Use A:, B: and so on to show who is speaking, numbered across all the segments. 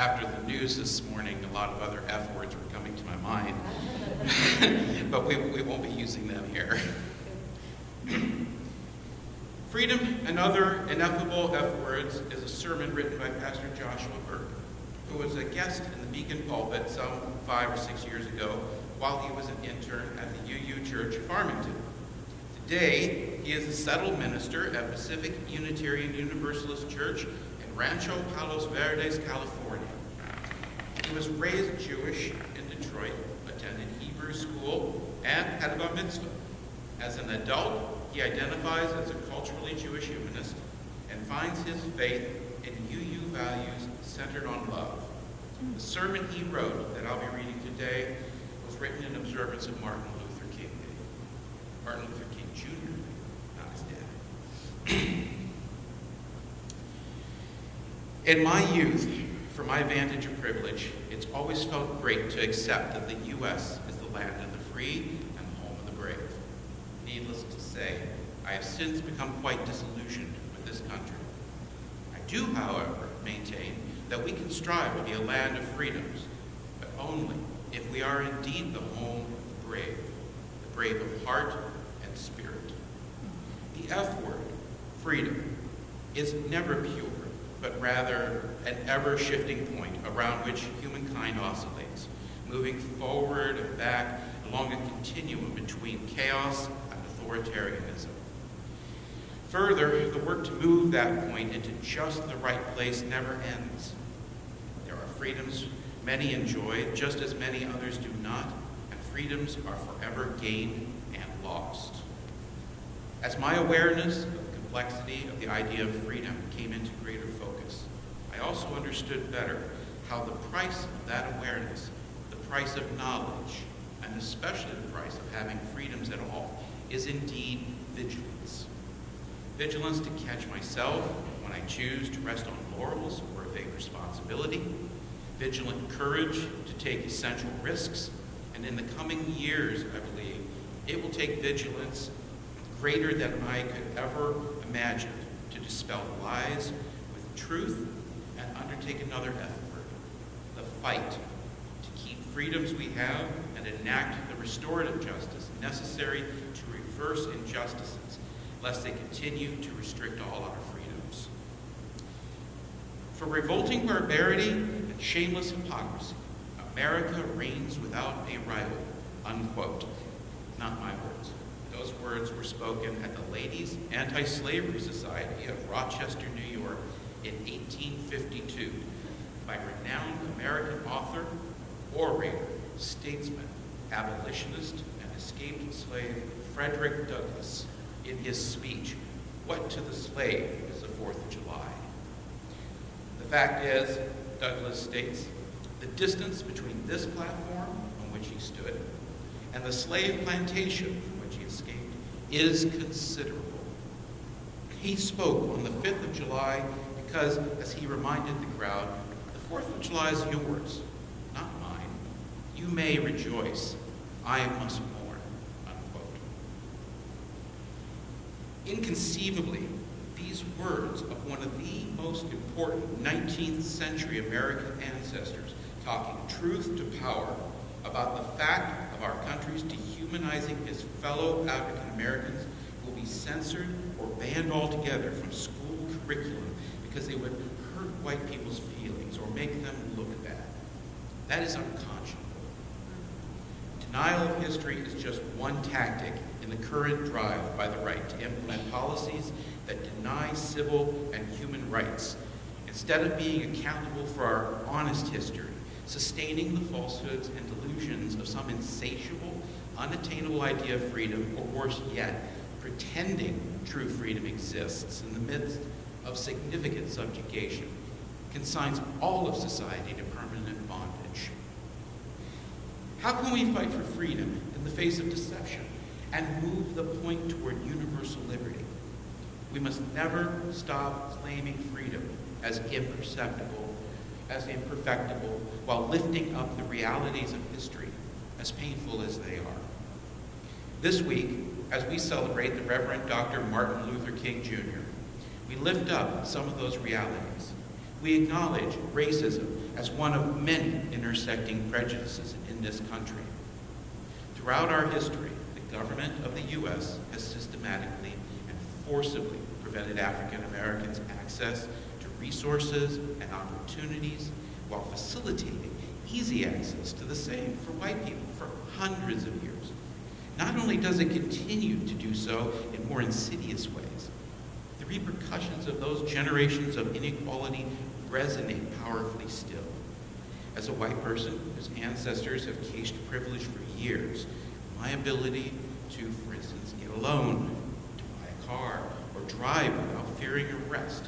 A: After the news this morning, a lot of other F words were coming to my mind, but we won't be using them here. Freedom and Other Ineffable F Words is a sermon written by Pastor Joshua Berg, who was a guest in the Beacon pulpit some 5 or 6 years ago while he was an intern at the UU Church of Farmington. Today, he is a settled minister at Pacific Unitarian Universalist Church in Rancho Palos Verdes, California. He was raised Jewish in Detroit, attended Hebrew school, and had a bar mitzvah. As an adult, he identifies as a culturally Jewish humanist and finds his faith in UU values centered on love. The sermon he wrote that I'll be reading today was written in observance of Martin Luther King Day. Martin Luther King Jr., not his dad. In my youth, from my vantage of privilege, it's always felt great to accept that the U.S. is the land of the free and the home of the brave. Needless to say, I have since become quite disillusioned with this country. I do, however, maintain that we can strive to be a land of freedoms, but only if we are indeed the home of the brave of heart and spirit. The F word, freedom, is never pure, but rather an ever-shifting point around which humankind oscillates, moving forward and back along a continuum between chaos and authoritarianism. Further, the work to move that point into just the right place never ends. There are freedoms many enjoy, just as many others do not, and freedoms are forever gained and lost. As my awareness of the complexity of the idea of freedom came into greater focus, I also understood better how the price of that awareness, the price of knowledge, and especially the price of having freedoms at all, is indeed vigilance. Vigilance to catch myself when I choose to rest on laurels or evade responsibility. Vigilant courage to take essential risks. And in the coming years, I believe, it will take vigilance greater than I could ever imagine to dispel lies with truth and undertake another F word, the fight to keep freedoms we have and enact the restorative justice necessary to reverse injustices, lest they continue to restrict all our freedoms. For revolting barbarity and shameless hypocrisy, America reigns without a rival, unquote. Not my words. Those words were spoken at the Ladies' Anti-Slavery Society of Rochester, New York in 1852 by renowned American author, orator, statesman, abolitionist, and escaped slave Frederick Douglass in his speech, "What to the Slave is the 4th of July?" The fact is, Douglass states, the distance between this platform on which he stood and the slave plantation from which he escaped is considerable. He spoke on the 5th of July because, as he reminded the crowd, the 4th of July is yours, not mine. You may rejoice. I must mourn, unquote. Inconceivably, these words of one of the most important 19th century American ancestors talking truth to power about the fact of our country's dehumanizing his fellow African Americans will be censored or banned altogether from school curriculum because they would hurt white people's feelings or make them look bad. That is unconscionable. Denial of history is just one tactic in the current drive by the right to implement policies that deny civil and human rights, instead of being accountable for our honest history, sustaining the falsehoods and delusions of some insatiable, unattainable idea of freedom, or worse yet, pretending true freedom exists in the midst of significant subjugation, consigns all of society to permanent bondage. How can we fight for freedom in the face of deception and move the point toward universal liberty? We must never stop claiming freedom as imperceptible, as imperfectible, while lifting up the realities of history, as painful as they are. This week, as we celebrate the Reverend Dr. Martin Luther King Jr., we lift up some of those realities. We acknowledge racism as one of many intersecting prejudices in this country. Throughout our history, the government of the U.S. has systematically and forcibly prevented African Americans access to resources and opportunities while facilitating easy access to the same for white people for hundreds of years. Not only does it continue to do so in more insidious ways, the repercussions of those generations of inequality resonate powerfully still. As a white person whose ancestors have cased privilege for years, my ability to, for instance, get a loan, to buy a car, or drive without fearing arrest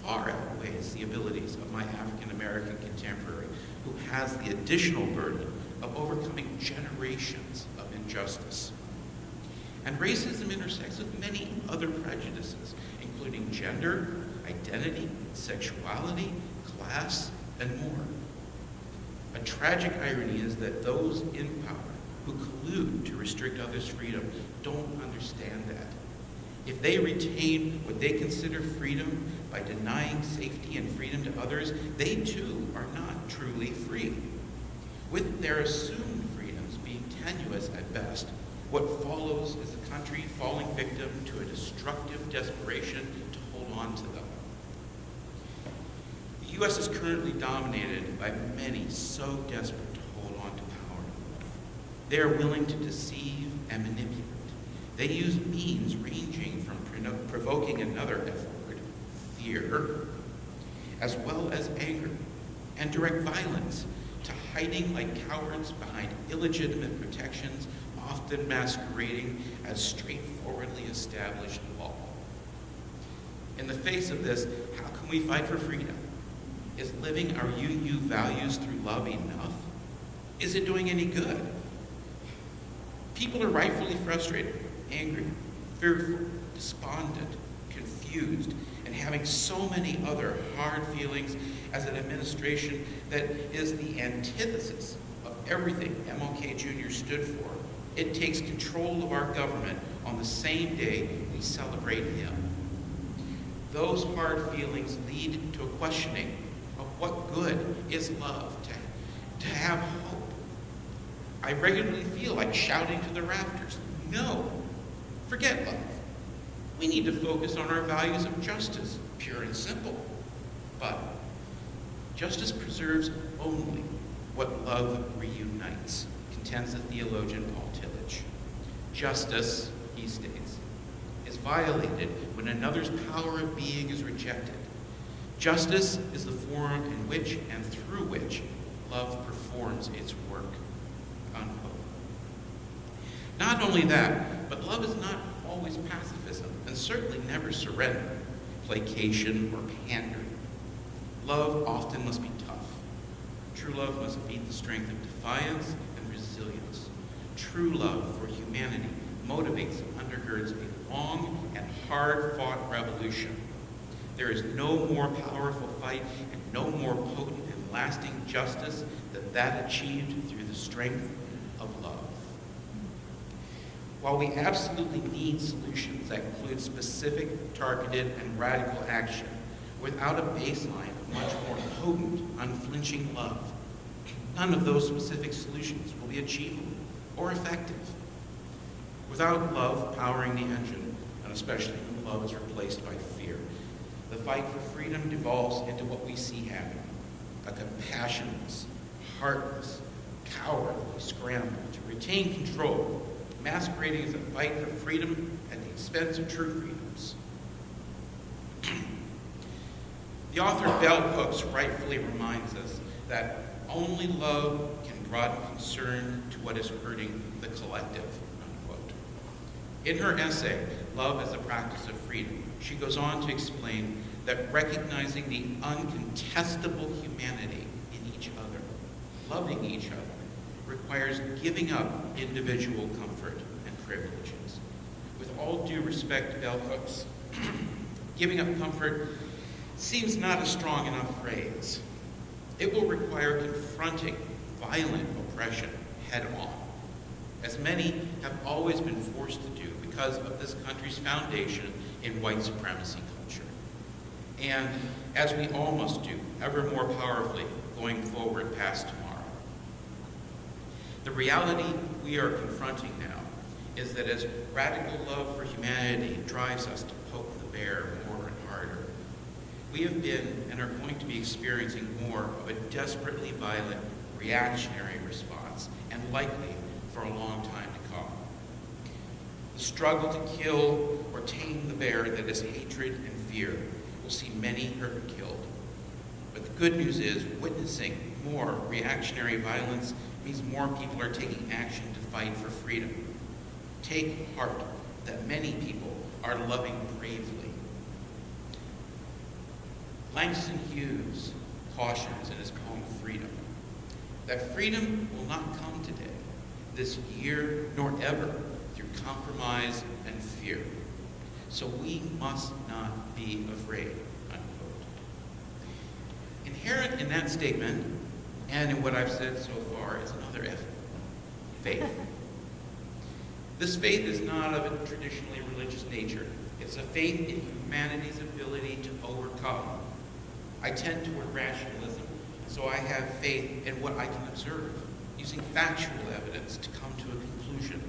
A: far outweighs the abilities of my African American contemporary who has the additional burden of overcoming generations of injustice. And racism intersects with many other prejudices, including gender, identity, sexuality, class, and more. A tragic irony is that those in power who collude to restrict others' freedom don't understand that. If they retain what they consider freedom by denying safety and freedom to others, they too are not truly free. With their assumed freedoms being tenuous at best, what follows is a country falling victim to a destructive desperation to hold on to them. The U.S. is currently dominated by many so desperate to hold on to power. They are willing to deceive and manipulate. They use means ranging from provoking another F word, fear, as well as anger and direct violence, to hiding like cowards behind illegitimate protections, often masquerading as straightforwardly established law. In the face of this, how can we fight for freedom? Is living our UU values through love enough? Is it doing any good? People are rightfully frustrated, angry, fearful, despondent, confused, and having so many other hard feelings as an administration that is the antithesis of everything MLK Jr. stood for. It takes control of our government on the same day we celebrate him. Those hard feelings lead to a questioning of what good is love, to have hope. I regularly feel like shouting to the rafters, no, forget love. We need to focus on our values of justice, pure and simple. But justice preserves only what love reunites, contends the theologian Paul Tillich. Justice, he states, is violated when another's power of being is rejected. Justice is the form in which and through which love performs its work. Unquote. Not only that, but love is not always pacifism, and certainly never surrender, placation, or pandering. Love often must be tough. True love must be the strength of defiance and resilience. True love for humanity motivates and undergirds a long and hard-fought revolution. There is no more powerful fight and no more potent and lasting justice than that achieved through the strength of love. While we absolutely need solutions that include specific, targeted, and radical action, without a baseline of much more potent, unflinching love, none of those specific solutions will be achievable or effective. Without love powering the engine, and especially when love is replaced by fear, the fight for freedom devolves into what we see happening, a compassionless, heartless, cowardly scramble to retain control, masquerading as a fight for freedom at the expense of true freedoms. The author Bell Hooks rightfully reminds us that only love can broaden concern to what is hurting the collective, unquote. In her essay, Love as a Practice of Freedom, she goes on to explain that recognizing the uncontestable humanity in each other, loving each other, requires giving up individual comfort and privileges. With all due respect to Bell Hooks, giving up comfort seems not a strong enough phrase. It will require confronting violent oppression head-on, as many have always been forced to do because of this country's foundation in white supremacy culture. And as we all must do, ever more powerfully, going forward past tomorrow. The reality we are confronting now is that as radical love for humanity drives us to poke the bear more and harder, we have been and are going to be experiencing more of a desperately violent reactionary response, and likely for a long time to come. The struggle to kill or tame the bear that is hatred and fear will see many hurt and killed. But the good news is, witnessing more reactionary violence means more people are taking action to fight for freedom. Take heart that many people are loving bravely. Langston Hughes cautions in his poem Freedom that freedom will not come today, this year, nor ever through compromise and fear. So we must not be afraid, unquote. Inherent in that statement, and in what I've said so far, is another F, faith. This faith is not of a traditionally religious nature. It's a faith in humanity's ability to overcome. I tend toward rationalism, so I have faith in what I can observe, using factual evidence to come to a conclusion.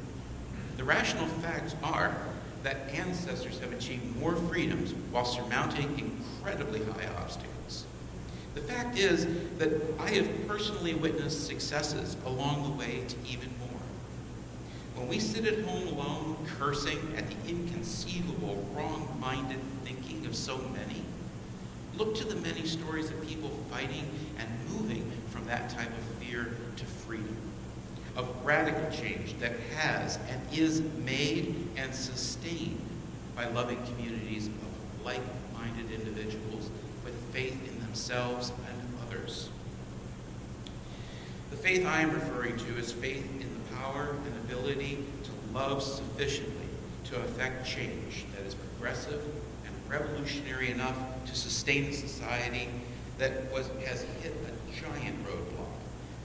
A: The rational facts are that ancestors have achieved more freedoms while surmounting incredibly high obstacles. The fact is that I have personally witnessed successes along the way to even more. When we sit at home alone, cursing at the inconceivable, wrong-minded thinking of so many, look to the many stories of people fighting and moving from that type of fear to freedom, of radical change that has and is made and sustained by loving communities of like-minded individuals with faith in themselves and others. The faith I am referring to is faith in the power and ability to love sufficiently to effect change that is progressive and revolutionary enough to sustain a society that has hit a giant roadblock,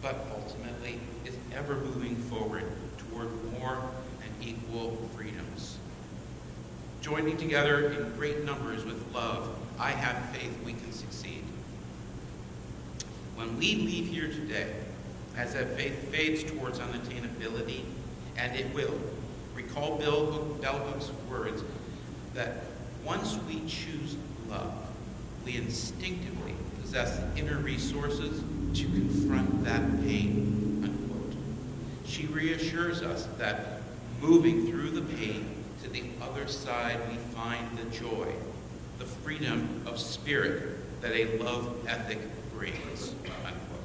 A: but ultimately is ever moving forward toward more and equal freedoms. Joining together in great numbers with love, I have faith we can succeed. When we leave here today, as that faith fades towards unattainability, and it will, recall bell hook's words that once we choose love, we instinctively possess the inner resources to confront that pain, unquote. She reassures us that moving through the pain to the other side, we find the joy, the freedom of spirit that a love ethic brings, unquote.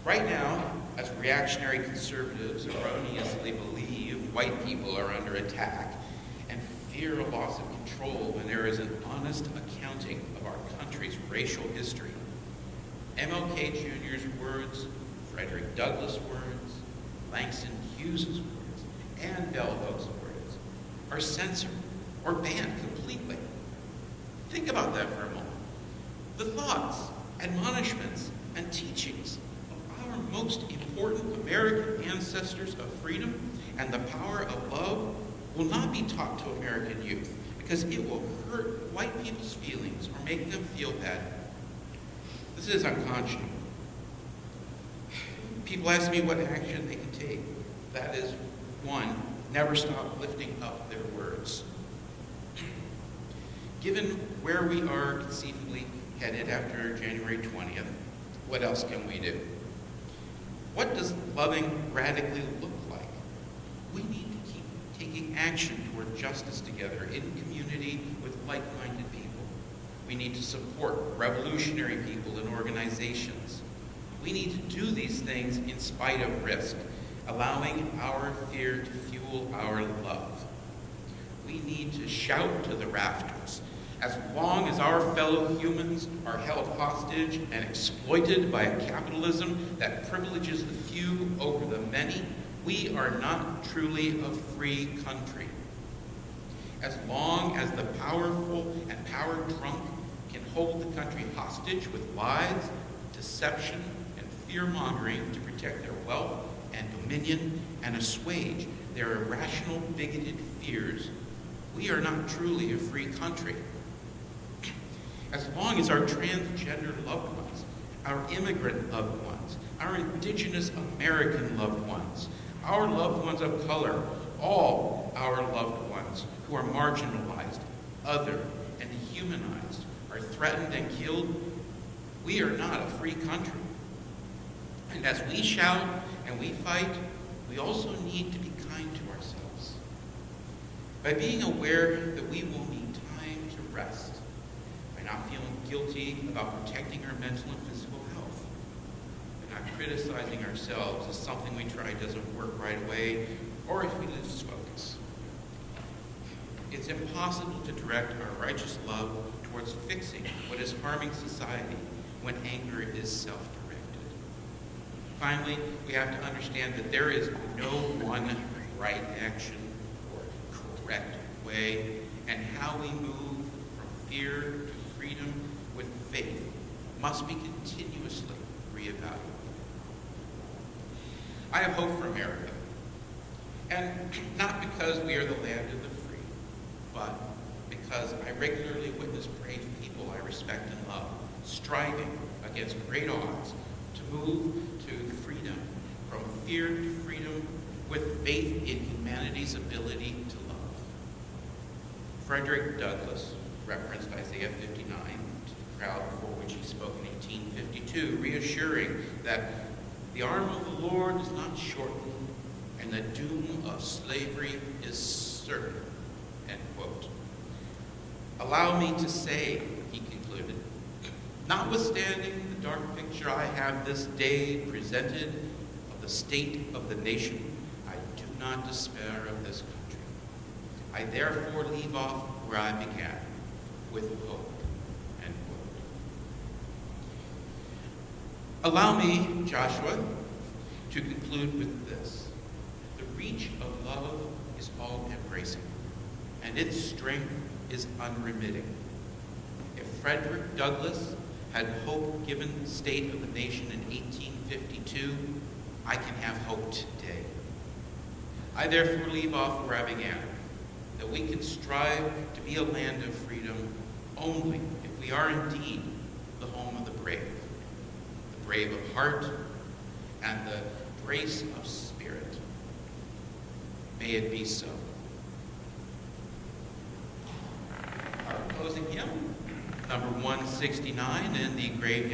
A: Right now, as reactionary conservatives erroneously believe white people are under attack and fear a loss of control when there is an honest accounting of our country's racial history, MLK Jr.'s words, Frederick Douglass' words, Langston Hughes' words, and bell hook's words are censored or banned completely. Think about that for a moment. The thoughts, admonishments, and teachings of our most important American ancestors of freedom and the power of love will not be taught to American youth because it will hurt white people's feelings or make them feel bad. This is unconscionable. People ask me what action they can take. That is, one, never stop lifting up their words. Given where we are conceivably headed after January 20th, what else can we do? What does loving radically look like? We need to keep taking action toward justice together in community with like-minded people. We need to support revolutionary people and organizations. We need to do these things in spite of risk, allowing our fear to fuel our love. We need to shout to the rafters. As long as our fellow humans are held hostage and exploited by a capitalism that privileges the few over the many, we are not truly a free country. As long as the powerful and power-drunk can hold the country hostage with lies, deception, and fear-mongering to protect their wealth and dominion and assuage their irrational, bigoted fears, we are not truly a free country. As long as our transgender loved ones our immigrant loved ones, our indigenous American loved ones, our loved ones of color, all our loved ones who are marginalized, other, and dehumanized, are threatened and killed, we are not a free country. And as we shout and we fight, we also need to be kind to ourselves. By being aware that we will need time to rest, by not feeling guilty about protecting our mental and physical health, by not criticizing ourselves as something we try doesn't work right away, or if we lose focus. It's impossible to direct our righteous love towards fixing what is harming society when anger is self-directed. Finally, we have to understand that there is no one right action or correct way, and how we move from fear to freedom with faith must be continuously reevaluated. I have hope for America, and not because we are the land of the free, but because I regularly witness brave people I respect and love striving against great odds to move to freedom, from fear to freedom, with faith in humanity's ability to love. Frederick Douglass referenced Isaiah 59 to the crowd before which he spoke in 1852, reassuring that the arm of the Lord is not shortened, and the doom of slavery is certain, end quote. Allow me to say, he concluded, notwithstanding the dark picture I have this day presented of the state of the nation, I do not despair of this country. I therefore leave off where I began, with hope, end quote. Allow me, Joshua, to conclude with this. The reach of love is all-embracing, and its strength is unremitting. If Frederick Douglass had hope given the state of the nation in 1852, I can have hope today. I therefore leave off where I began, that we can strive to be a land of freedom only if we are indeed the home of the brave of heart, and the grace of spirit. May it be so. Our closing hymn, number 169 in the Grave